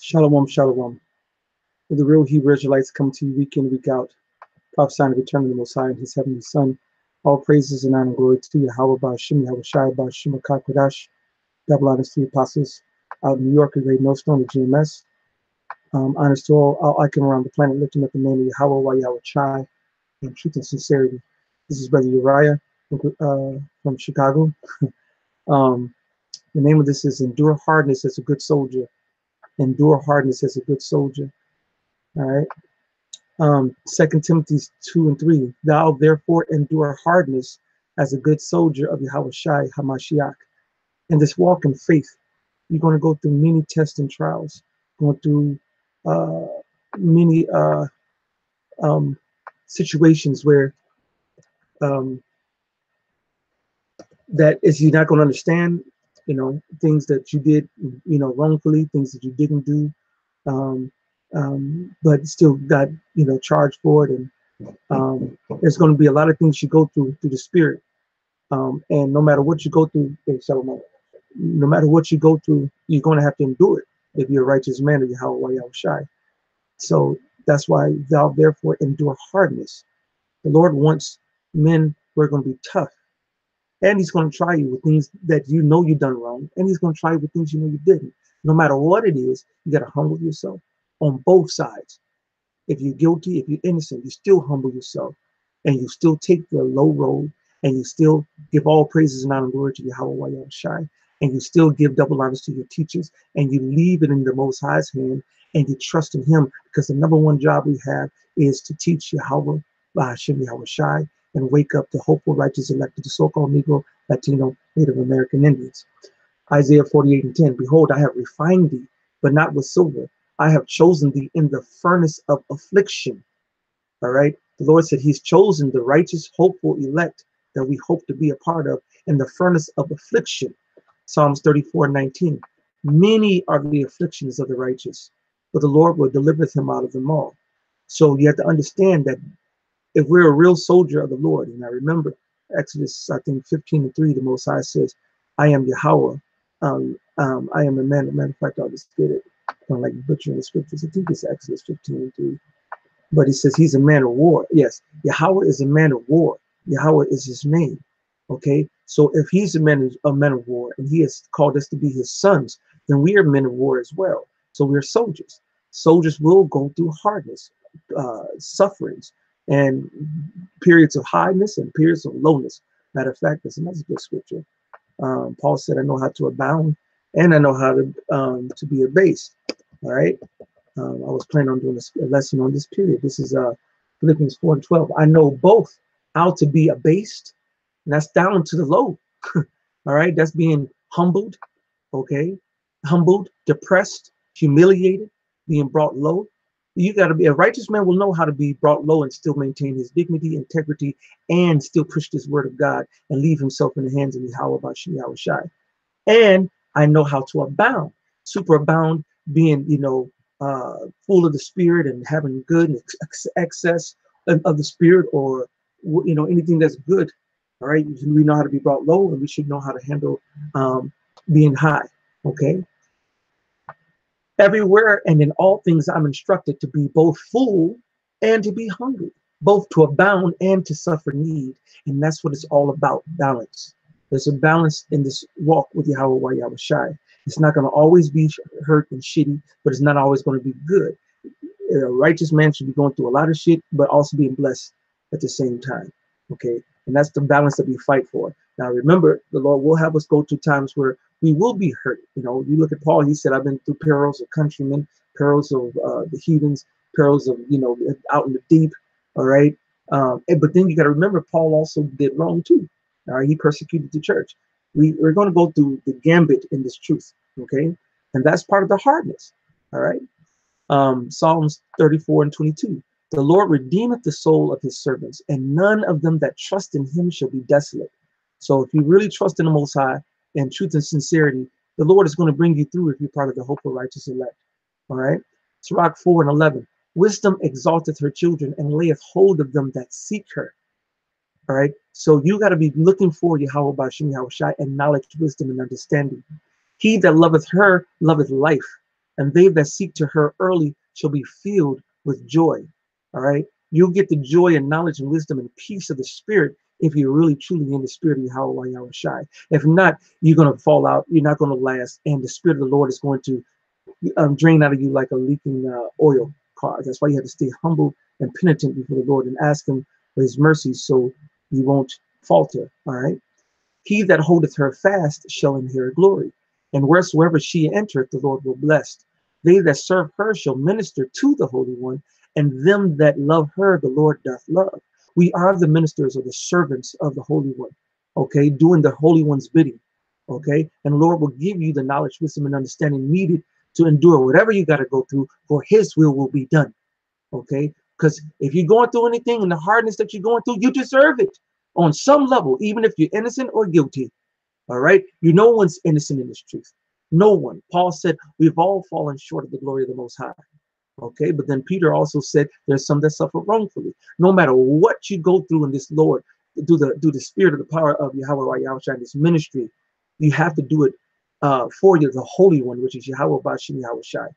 Shalom, shalom. With the real Hebrew Israelites come to you week in, week out, prophesying of eternal the Most High and His heavenly Son. All praises and honor and glory to Yahawah, BAHASHAM, YAHAWASHI, BAHASHAM, Kodash. Double honors to the apostles out in New York, and Great Millstone, the GMS. Honors to all icon around the planet, lifting up the name of Yahawah, YAHWASHI, in truth and sincerity. This is Brother Yarahyah from Chicago. The name of this is Endure Hardness as a Good Soldier. Endure hardness as a good soldier. All right. 2 Timothy 2 and 3. Thou therefore endure hardness as a good soldier of Yahawashi Hamashiach. In this walk in faith, you're going to go through many tests and trials, going through many situations where that is you're not going to understand, things that you did, wrongfully, things that you didn't do, but still got, charged for it. And there's going to be a lot of things you go through the spirit. And no matter what you go through, no matter what you go through, you're going to have to endure it if you're a righteous man of Yahawah Yahushai. So that's why thou therefore endure hardness. The Lord wants men who are going to be tough. And he's going to try you with things that you know you've done wrong. And he's going to try you with things you know you didn't. No matter what it is, you got to humble yourself on both sides. If you're guilty, if you're innocent, you still humble yourself. And you still take the low road. And you still give all praises and honor and glory to Yahawah Yahushai. And you still give double honors to your teachers. And you leave it in the Most High's hand. And you trust in him. Because the number one job we have is to teach Yahawah, BAHASHAM, Yahawashi, and wake up the hopeful, righteous elect of the so-called Negro, Latino, Native American Indians. Isaiah 48 and 10. Behold, I have refined thee, but not with silver. I have chosen thee in the furnace of affliction. All right. The Lord said he's chosen the righteous, hopeful elect that we hope to be a part of in the furnace of affliction. Psalms 34:19. Many are the afflictions of the righteous, but the Lord will deliver him out of them all. So you have to understand that if we're a real soldier of the Lord, and I remember Exodus, I think 15 and 3, the Most High says, I am Yahawah. I am a man. Matter of fact, I'll just get it. I don't like butchering the scriptures. I think it's Exodus 15 and 3. But he says he's a man of war. Yes, Yahawah is a man of war. Yahawah is his name. Okay, so if he's a man of war, and he has called us to be his sons, then we are men of war as well. So we're soldiers. Soldiers will go through hardness, sufferings, and periods of highness and periods of lowness. Matter of fact, that's another good scripture. Paul said, I know how to abound and I know how to be abased. All right. I was planning on doing a lesson on this period. This is Philippians 4 and 12. I know both how to be abased, and that's down to the low. All right. That's being humbled. Okay. Humbled, depressed, humiliated, being brought low. You got to be a righteous man will know how to be brought low and still maintain his dignity, integrity, and still push this word of God and leave himself in the hands of Yahawah Yahushai. And I know how to abound, superabound, being, full of the spirit and having good and excess of the spirit, or, anything that's good. All right. We know how to be brought low, and we should know how to handle being high. Okay. Everywhere and in all things, I'm instructed to be both full and to be hungry, both to abound and to suffer need. And that's what it's all about, balance. There's a balance in this walk with Yahawah Yahushai. It's not going to always be hurt and shitty, but it's not always going to be good. A righteous man should be going through a lot of shit, but also being blessed at the same time. Okay. And that's the balance that we fight for. Now, remember, the Lord will have us go through times where we will be hurt. You look at Paul, he said, I've been through perils of countrymen, perils of the heathens, perils of, out in the deep. All right. But then you got to remember, Paul also did wrong too. All right. He persecuted the church. We're going to go through the gambit in this truth. Okay. And that's part of the hardness. All right. Psalms 34 and 22. The Lord redeemeth the soul of his servants, and none of them that trust in him shall be desolate. So if you really trust in the Most High and truth and sincerity, the Lord is going to bring you through if you're part of the hopeful righteous elect. All right. Sirach 4 and 11. Wisdom exalteth her children and layeth hold of them that seek her. All right. So you got to be looking for Yahawah BAHASHAM Yahushai and knowledge, wisdom, and understanding. He that loveth her loveth life, and they that seek to her early shall be filled with joy. All right. You'll get the joy and knowledge and wisdom and peace of the Spirit if you're really truly in the Spirit of YAHWAH YAHWASHI. If not, you're going to fall out. You're not going to last. And the Spirit of the Lord is going to drain out of you like a leaking oil car. That's why you have to stay humble and penitent before the Lord and ask him for his mercy so you won't falter. All right. He that holdeth her fast shall inherit glory. And wheresoever she entereth, the Lord will bless. They that serve her shall minister to the Holy One, and them that love her, the Lord doth love. We are the ministers or the servants of the Holy One, okay, doing the Holy One's bidding, okay? And the Lord will give you the knowledge, wisdom, and understanding needed to endure whatever you got to go through, for his will be done, okay? Because if you're going through anything and the hardness that you're going through, you deserve it on some level, even if you're innocent or guilty, all right? No one's innocent in this truth. No one. Paul said, we've all fallen short of the glory of the Most High. Okay, but then Peter also said there's some that suffer wrongfully. No matter what you go through in this, Lord, through the spirit of the power of YAHWAH YAHWASHI, this ministry, you have to do it for you, the Holy One, which is YAHWAH YAHWASHI.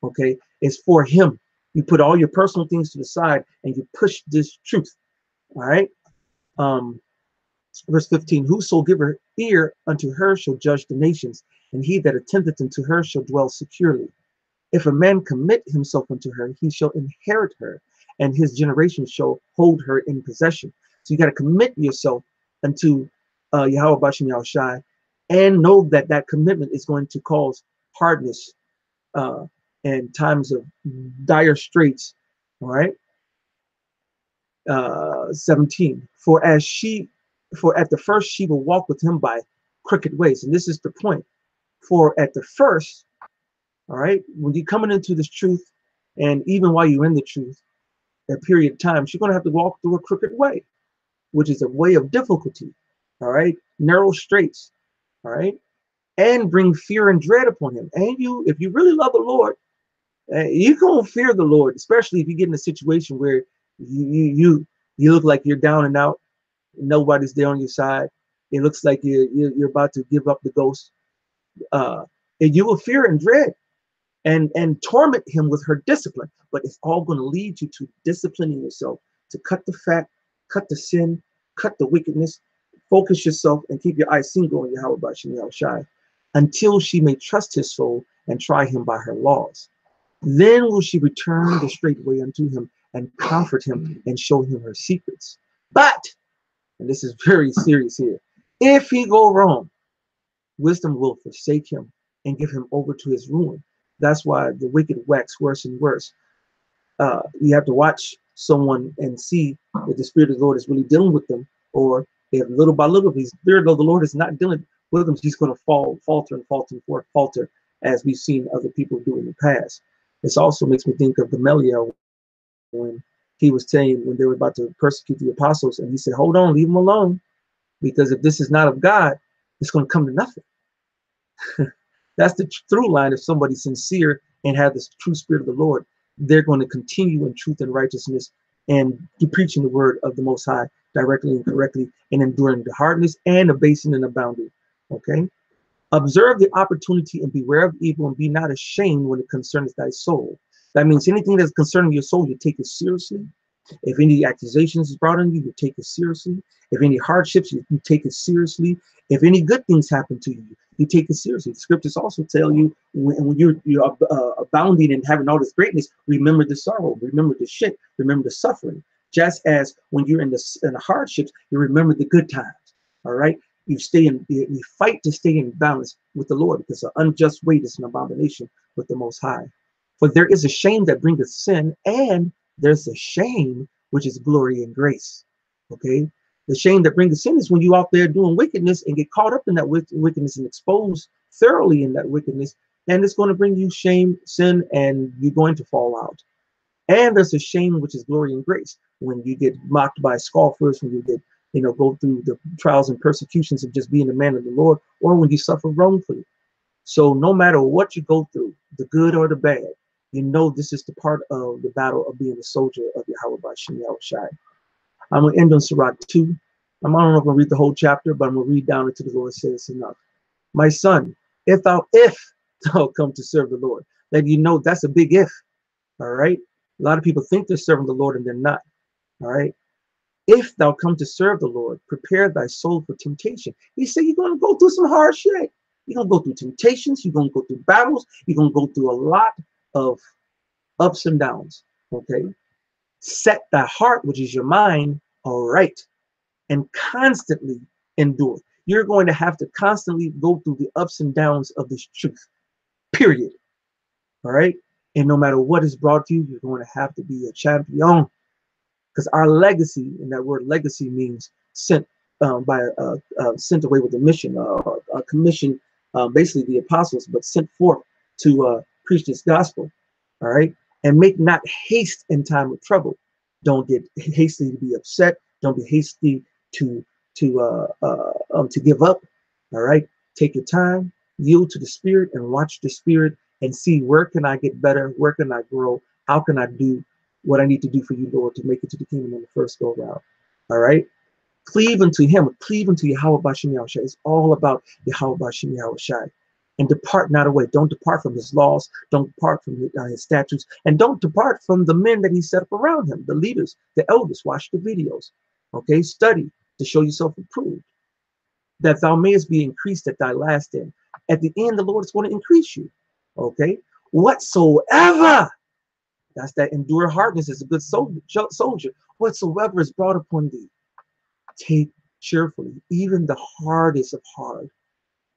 Okay, it's for him. You put all your personal things to the side and you push this truth. All right. Verse 15, whoso giveth ear unto her shall judge the nations, and he that attendeth unto her shall dwell securely. If a man commit himself unto her, he shall inherit her, and his generation shall hold her in possession. So you got to commit yourself unto YAHWAH YAHWASHI, and know that that commitment is going to cause hardness and times of dire straits. All right. 17. For at the first she will walk with him by crooked ways, and this is the point. For at the first, all right, when you're coming into this truth, and even while you're in the truth, a period of time, you're going to have to walk through a crooked way, which is a way of difficulty, all right, narrow straits, all right, and bring fear and dread upon him. And if you really love the Lord, you're going to fear the Lord, especially if you get in a situation where you look like you're down and out, nobody's there on your side. It looks like you're about to give up the ghost, and you will fear and dread. And torment him with her discipline. But it's all going to lead you to disciplining yourself, to cut the fat, cut the sin, cut the wickedness, focus yourself, and keep your eyes single on YAHWAH YAHWASHI, until she may trust his soul and try him by her laws. Then will she return the straight way unto him and comfort him and show him her secrets. But, and this is very serious here, if he go wrong, wisdom will forsake him and give him over to his ruin. That's why the wicked wax worse and worse. You have to watch someone and see if the Spirit of the Lord is really dealing with them, or if little by little, if the Spirit of the Lord is not dealing with them, he's going to falter, as we've seen other people do in the past. This also makes me think of Gamaliel when he was saying, when they were about to persecute the apostles, and he said, hold on, leave them alone, because if this is not of God, it's going to come to nothing. That's the through line. If somebody's sincere and have this true spirit of the Lord, they're going to continue in truth and righteousness and preaching the word of the Most High directly and correctly, and enduring the hardness and abasing and abounding. Okay. Observe the opportunity and beware of evil, and be not ashamed when it concerns thy soul. That means anything that's concerning your soul, you take it seriously. If any accusations is brought on you, you take it seriously. If any hardships, you take it seriously. If any good things happen to you, you take it seriously. The scriptures also tell you when you're abounding and having all this greatness, remember the sorrow, remember the shit, remember the suffering. Just as when you're in the hardships, you remember the good times. All right, you fight to stay in balance with the Lord, because an unjust weight is an abomination with the Most High. For there is a shame that bringeth sin, and there's a shame which is glory and grace. Okay, the shame that brings sin is when you out there doing wickedness and get caught up in that wickedness and exposed thoroughly in that wickedness, and it's going to bring you shame, sin, and you're going to fall out. And there's a shame which is glory and grace, when you get mocked by scoffers, when you get go through the trials and persecutions of just being a man of the Lord, or when you suffer wrongfully. So no matter what you go through, the good or the bad, this is the part of the battle of being a soldier of YAHWAH YAHWASHI. I'm going to end on Sirach 2. I don't know if I'm going to read the whole chapter, but I'm going to read down until the Lord says enough. My son, if thou come to serve the Lord, Let you know that's a big if. All right. A lot of people think they're serving the Lord and they're not. All right. If thou come to serve the Lord, prepare thy soul for temptation. He said you're going to go through some hard shit. You're going to go through temptations. You're going to go through battles. You're going to go through a lot of ups and downs. Okay. Set thy heart, which is your mind, all right, and constantly endure. You're going to have to constantly go through the ups and downs of this truth, period. All right. And no matter what is brought to you, you're going to have to be a champion. Because our legacy, and that word legacy means sent sent away with a mission, a commission, basically the apostles, but sent forth to preach this gospel. All right, and make not haste in time of trouble. Don't get hasty to be upset. Don't be hasty to give up. All right, take your time, yield to the Spirit, and watch the Spirit, and see where can I get better, where can I grow, how can I do what I need to do for you, Lord, to make it to the kingdom in the first go round. All right. Cleave unto him, cleave unto YAHAWASHI. It's all about YAHAWASHI. And depart not away. Don't depart from his laws. Don't depart from his statutes. And don't depart from the men that he set up around him, the leaders, the elders. Watch the videos. Okay. Study to show yourself approved, that thou mayest be increased at thy last end. At the end, the Lord is going to increase you. Okay. Whatsoever. That's that endure hardness is a good soldier. Whatsoever is brought upon thee, take cheerfully, even the hardest of hard.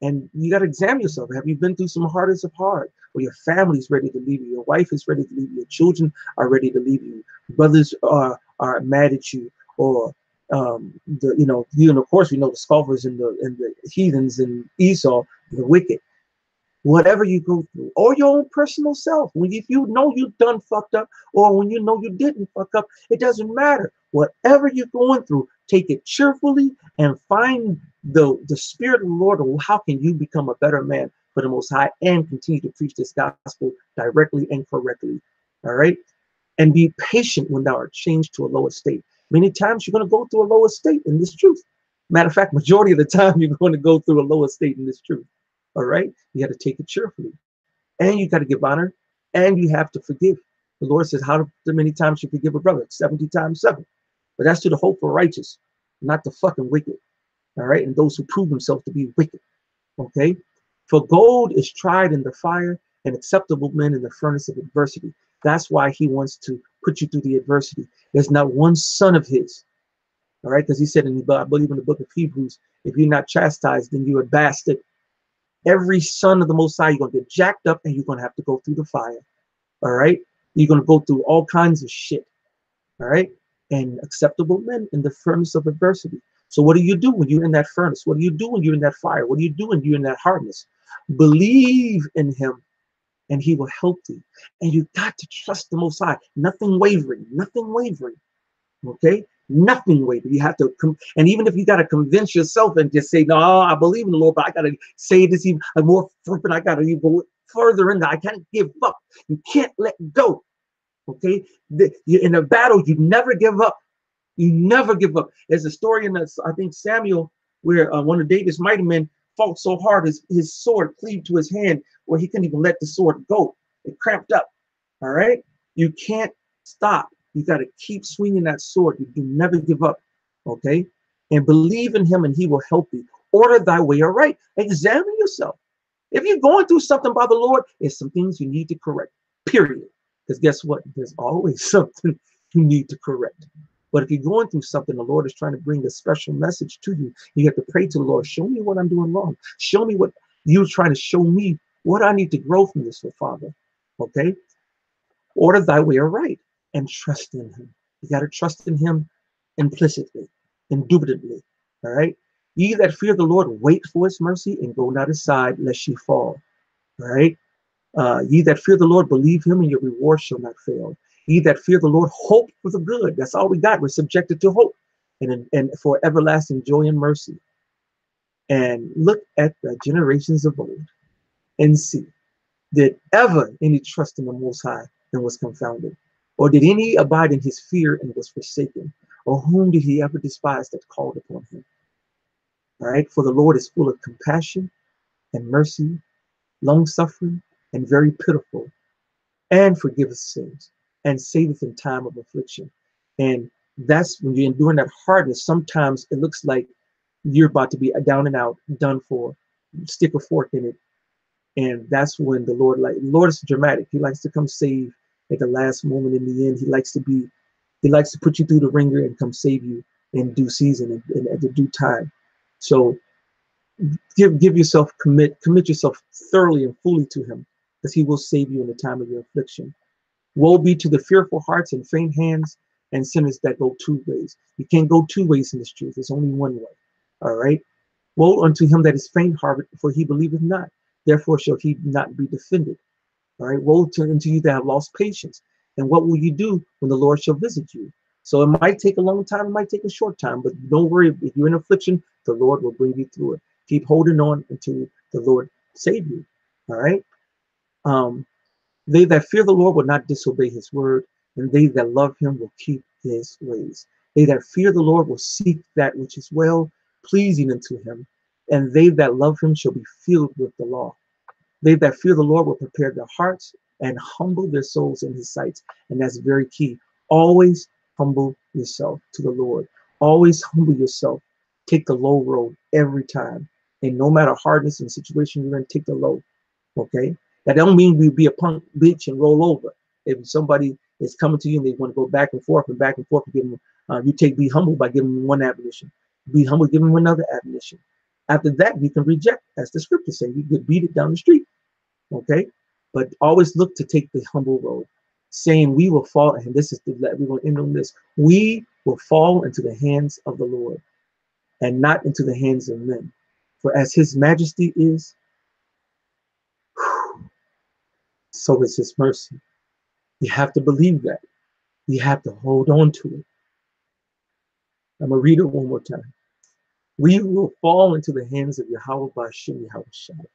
And you got to examine yourself. Have you been through some hardest of hard? Where your family's ready to leave you, your wife is ready to leave you, your children are ready to leave you, brothers are mad at you, or of course we know the scoffers and the heathens and Esau, the wicked. Whatever you go through, or your own personal self, if you know you've done fucked up, or when you know you didn't fuck up, it doesn't matter. Whatever you're going through, take it cheerfully and find the Spirit of the Lord. How can you become a better man for the Most High and continue to preach this gospel directly and correctly? All right. And be patient when thou art changed to a lower state. Many times you're going to go through a lower state in this truth. Matter of fact, majority of the time you're going to go through a lower state in this truth. All right, you got to take it cheerfully, and you got to give honor, and you have to forgive. The Lord says, how many times you forgive a brother? 70 times 7. But that's to the hopeful righteous, not the fucking wicked. All right, and those who prove themselves to be wicked. Okay, for gold is tried in the fire, and acceptable men in the furnace of adversity. That's why he wants to put you through the adversity. There's not one son of his. All right, because he said I believe in the book of Hebrews, if you're not chastised, then you're a bastard. Every son of the Most High, you're going to get jacked up and you're going to have to go through the fire. All right. You're going to go through all kinds of shit. All right. And acceptable men in the furnace of adversity. So what do you do when you're in that furnace? What do you do when you're in that fire? What do you do when you're in that hardness? Believe in him and he will help you. And you got to trust the Most High. Nothing wavering, nothing wavering. Okay. Nothing wavering. You have to and even if you got to convince yourself and just say, no, I believe in the Lord, but I got to say this even more flippant. I got to even go further in there. I can't give up. You can't let go. Okay. In a battle, you never give up. You never give up. There's a story in I think Samuel, where one of David's mighty men fought so hard his sword cleaved to his hand where he couldn't even let the sword go. It cramped up. All right. You can't stop. You got to keep swinging that sword. You do never give up. Okay. And believe in him and he will help you. Order thy way aright. Examine yourself. If you're going through something by the Lord, there's some things you need to correct. Period. Because guess what? There's always something you need to correct. But if you're going through something, the Lord is trying to bring a special message to you. You have to pray to the Lord. Show me what I'm doing wrong. Show me what you're trying to show me, what I need to grow from this, Father. Okay? Order thy way aright and trust in him. You got to trust in him implicitly, indubitably. All right? Ye that fear the Lord, wait for his mercy and go not aside lest ye fall. All right? Ye that fear the Lord, believe him and your reward shall not fail. Ye that fear the Lord, hope for the good. That's all we got. We're subjected to hope and for everlasting joy and mercy. And look at the generations of old and see, did ever any trust in the Most High and was confounded? Or did any abide in his fear and was forsaken? Or whom did he ever despise that called upon him? All right, for the Lord is full of compassion and mercy, long-suffering, and very pitiful. and forgiveth sins, and saveth in time of affliction. And that's when you're enduring that hardness. Sometimes it looks like you're about to be down and out, done for, stick a fork in it. And that's when the Lord is dramatic. He likes to come save at the last moment in the end. He likes to put you through the ringer and come save you in due season and at the due time. So give yourself, commit yourself thoroughly and fully to him, because he will save you in the time of your affliction. Woe be to the fearful hearts and faint hands and sinners that go two ways. You can't go two ways in this truth. There's only one way. All right. Woe unto him that is faint-hearted, for he believeth not. Therefore shall he not be defended. All right. Woe unto you that have lost patience. And what will you do when the Lord shall visit you? So it might take a long time, it might take a short time, but don't worry. If you're in affliction, the Lord will bring you through it. Keep holding on until the Lord save you. All right. They that fear the Lord will not disobey his word, and they that love him will keep his ways. They that fear the Lord will seek that which is well pleasing unto him, and they that love him shall be filled with the law. They that fear the Lord will prepare their hearts and humble their souls in his sight. And that's very key. Always humble yourself to the Lord. Always humble yourself. Take the low road every time. And no matter hardness and situation you're in, take the low. Okay? That don't mean we be a punk bitch and roll over. If somebody is coming to you and they want to go back and forth and give them, be humble by giving them one admonition. Be humble, give them another admonition. After that, you can reject, as the scriptures say. You could beat it down the street. Okay? But always look to take the humble road, saying we will fall, and this is we're going to end on this. We will fall into the hands of the Lord and not into the hands of men. For as his majesty is, so is his mercy. You have to believe that. You have to hold on to it. I'm going to read it one more time. We will fall into the hands of Yahawah BAHASHAM YAHAWASHI,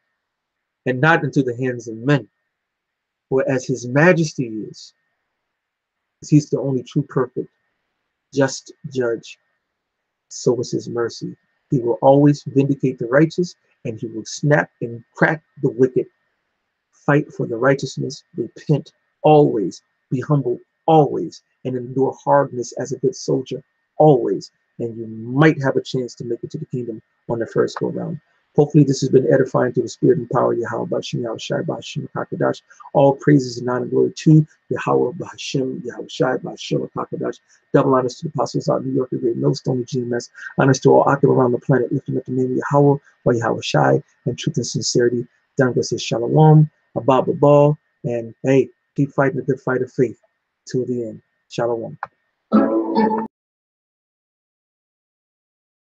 and not into the hands of men. For as his majesty is, he's the only true, perfect, just judge, so is his mercy. He will always vindicate the righteous, and he will snap and crack the wicked. Fight for the righteousness, repent always, be humble always, and endure hardness as a good soldier always. And you might have a chance to make it to the kingdom on the first go round. Hopefully this has been edifying to the spirit and power of Yahawah BAHASHAM YAHAWASHI BAHASHAM HaKadosh. All praises and honor and glory to Yahawah BAHASHAM YAHAWASHI BAHASHAM HaKadosh. Double honors to the apostles out in New York, the great millstone of GMS. Honors to all active around the planet, lifting up the name of Yahawah or YAHAWASHI, and truth and sincerity. Dango says shalom, abab abal, and hey, keep fighting the good fight of faith till the end. Shalom.